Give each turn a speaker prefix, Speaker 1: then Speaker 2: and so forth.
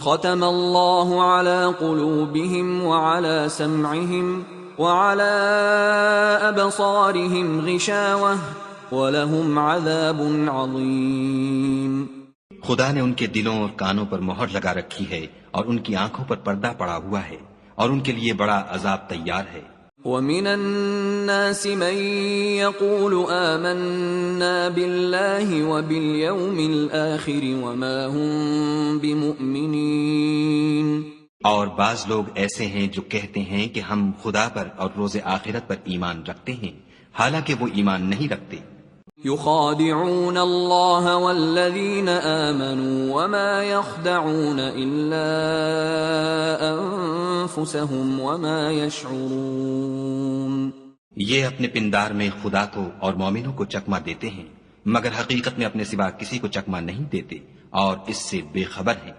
Speaker 1: ختم الله على قلوبهم وعلى سمعهم وعلى أبصارهم غشاوة ولهم عذاب عظيم।
Speaker 2: खुदा ने उनके दिलों और कानों पर मोहर लगा रखी है और उनकी आंखों पर पर्दा पड़ा हुआ है और उनके लिए बड़ा अजाब तैयार है।
Speaker 1: ومن الناس من يقول آمنا بالله وباليوم الآخر وما هم بمؤمنين।
Speaker 2: और बाज लोग ऐसे हैं जो कहते हैं कि हम खुदा पर और रोज़े आखिरत पर ईमान रखते हैं, हालांकि वो ईमान नहीं रखते।
Speaker 1: युखादिऊन अल्लाह वल्लज़ीन आमनू वमा यख़दऊन इल्ला अनफुसहुम वमा यशऊरून।
Speaker 2: ये अपने पिंदार में खुदा को और मोमिनों को चकमा देते हैं, मगर हकीकत में अपने सिवा किसी को चकमा नहीं देते और इससे बेखबर हैं।